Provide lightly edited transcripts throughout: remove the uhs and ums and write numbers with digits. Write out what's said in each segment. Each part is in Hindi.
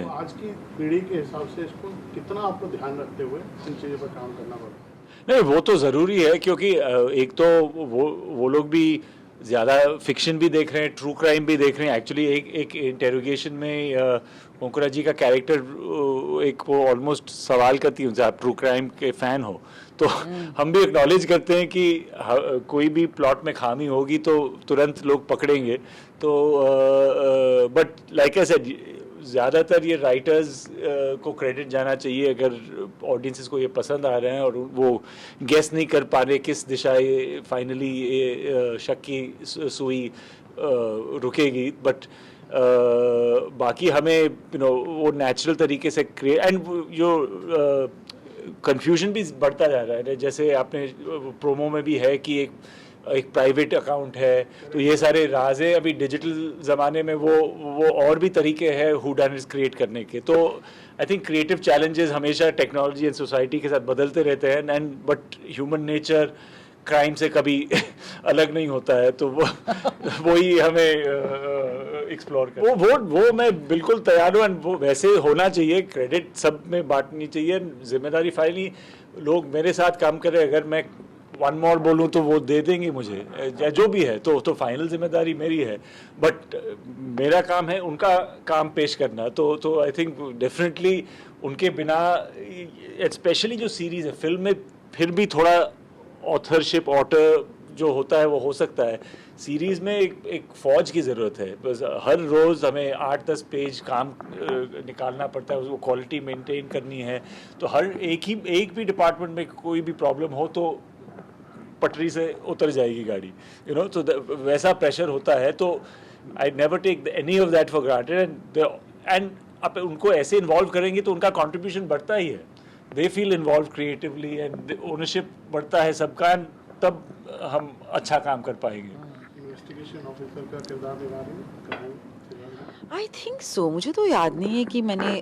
हैं। आज की पीढ़ी के हिसाब से इसको कितना आपको ध्यान रखते हुए इन चीज़ों पर काम करना पड़ता है? नहीं, वो तो ज़रूरी है क्योंकि एक तो वो लोग भी ज़्यादा फिक्शन भी देख रहे हैं, ट्रू क्राइम भी देख रहे हैं। एक्चुअली एक इंटेरोगेशन में ओंकारा जी का कैरेक्टर एक वो ऑलमोस्ट सवाल करती हूँ, आप ट्रू क्राइम के फ़ैन हो तो हम भी एक्नॉलेज करते हैं कि कोई भी प्लॉट में खामी होगी तो तुरंत लोग पकड़ेंगे। तो बट लाइक आई सेड, ज़्यादातर ये राइटर्स को क्रेडिट जाना चाहिए अगर ऑडियंसेस को ये पसंद आ रहे हैं और वो गेस नहीं कर पा रहे किस दिशा ये फाइनली ये शक की सुई रुकेगी। बट बाकी हमें वो नेचुरल तरीके से क्रिएट एंड जो कंफ्यूजन भी बढ़ता जा रहा है, जैसे आपने प्रोमो में भी है कि एक प्राइवेट अकाउंट है, तो ये सारे राज हैं। अभी डिजिटल ज़माने में वो और भी तरीके हैं हूडानिट्स क्रिएट करने के। तो आई थिंक क्रिएटिव चैलेंजेस हमेशा टेक्नोलॉजी एंड सोसाइटी के साथ बदलते रहते हैं and but human nature crime से कभी अलग नहीं होता है, तो वही हमें एक्सप्लोर कर वो मैं बिल्कुल तैयार हूँ एंड वो वैसे होना चाहिए। क्रेडिट सब में बांटनी चाहिए, जिम्मेदारी फाइनली लोग मेरे साथ काम करें। अगर मैं वन मोर बोलूँ तो वो दे देंगे मुझे, या जो भी है, तो फाइनल जिम्मेदारी मेरी है। बट मेरा काम है उनका काम पेश करना। तो आई थिंक डेफिनेटली उनके बिना, स्पेशली जो सीरीज़ है, फिल्म में फिर भी थोड़ा ऑथरशिप ऑटर जो होता है वो हो सकता है। सीरीज़ में एक फ़ौज की ज़रूरत है। बस हर रोज़ हमें 8-10 पेज काम निकालना पड़ता है, उसको क्वालिटी मेंटेन करनी है। तो हर एक भी डिपार्टमेंट में कोई भी प्रॉब्लम हो तो पटरी से उतर जाएगी गाड़ी, तो वैसा प्रेशर होता है। तो I never take any of that for granted and आप उनको ऐसे इन्वॉल्व करेंगे तो उनका कंट्रीब्यूशन बढ़ता ही है। They feel involve creatively and ownership बढ़ता है सबका, एंड तब हम अच्छा काम कर पाएंगे। इन्वेस्टिगेशन ऑफिसर का किरदार निभा रहे हैं। I think so. मुझे तो याद नहीं है कि मैंने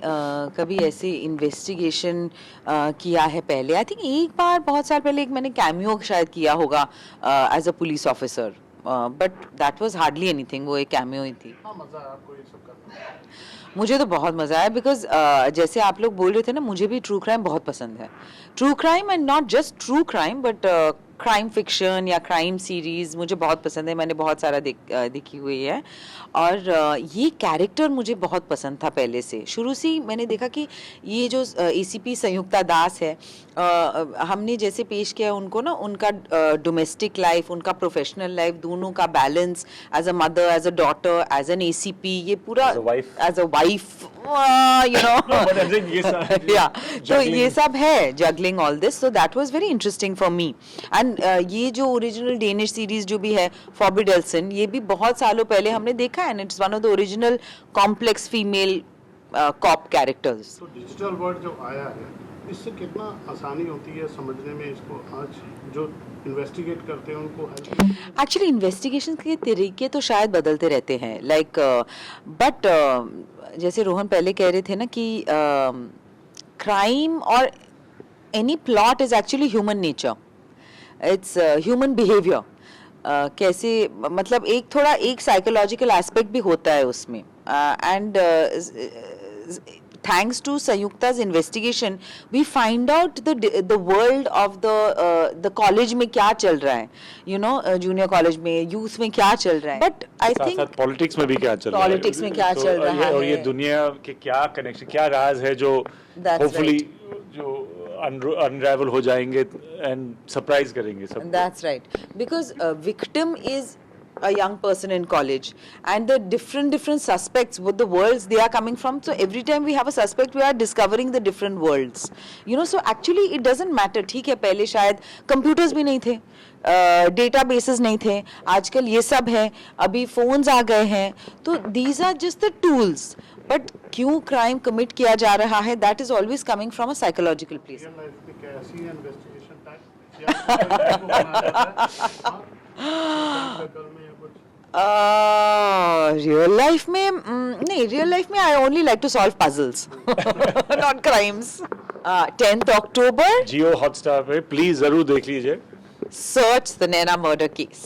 कभी ऐसे इन्वेस्टिगेशन किया है पहले। आई थिंक एक बार बहुत साल पहले एक मैंने कैमियो शायद किया होगा as a police officer, but that was hardly anything. वो एक कैमियो ही थी। हाँ, मज़ा आया आपको ये सब करना? मुझे तो बहुत मज़ा आया बिकॉज जैसे आप लोग बोल रहे थे ना, मुझे भी ट्रू क्राइम बहुत पसंद है। True crime and not just true crime but crime fiction या क्राइम सीरीज़ मुझे बहुत पसंद है। मैंने बहुत सारा देखी हुई है और ये कैरेक्टर मुझे बहुत पसंद था पहले से। शुरू से ही मैंने देखा कि ये जो एसीपी संयुक्ता दास है, हमने जैसे पेश किया उनको ना, उनका डोमेस्टिक लाइफ, उनका प्रोफेशनल लाइफ, दोनों का balance, as a mother, as a daughter, as an ACP, ये पूरा एज अ वाइफ, या तो ये सब है, juggling all this. So that was very interesting for me. And ये जो ओरिजिनल डेनिश सीरीज जो भी है फॉरबिडेल्सन, ये भी बहुत सालों पहले हमने देखा है and it's one of the original complex female cop characters. तो डिजिटल वर्ड जो आया है, इससे कितना आसानी होती है समझने में इसको? आज जो इन्वेस्टिगेट करते हैं उनको एक्चुअली इन्वेस्टिगेशन के तरीके तो शायद बदलते रहते हैं, लाइक बट जैसे रोहन पहले कह रहे थे ना कि क्राइम और any plot is actually human nature, it's human behaviour. कैसे, मतलब एक साइकोलॉजिकल एस्पेक्ट भी होता है उसमें। And thanks to Sayukta's investigation we find out the world of the college में क्या चल रहा है, जूनियर कॉलेज में, यूथ में क्या चल रहा है, बट आई थिंक पॉलिटिक्स में भी क्या चल रहा है, पॉलिटिक्स में क्या चल रहा है, और ये दुनिया के क्या कनेक्शन, क्या राज है जो होपफुली जो अनरावल हो जाएंगे एंड सरप्राइज करेंगे सब। That's right, because victim is a young person in college and the different suspects with the worlds they are coming from, so every time we have a suspect we are discovering the different worlds, so actually it doesn't matter। ठीक है, पहले शायद कंप्यूटर्स भी नहीं थे, डेटाबेसेस नहीं थे, आजकल ये सब है, अभी फोन्स आ गए हैं, तो these are just the tools, but क्यों क्राइम कमिट किया जा रहा है, that is always coming from a psychological place। कैसी इन्वेस्टिगेशन टाइप रियल लाइफ में नहीं, रियल लाइफ में I only like to solve puzzles not crimes. 10th October Jio Hotstar पे प्लीज जरूर देख लीजिए, search the Naina murder case.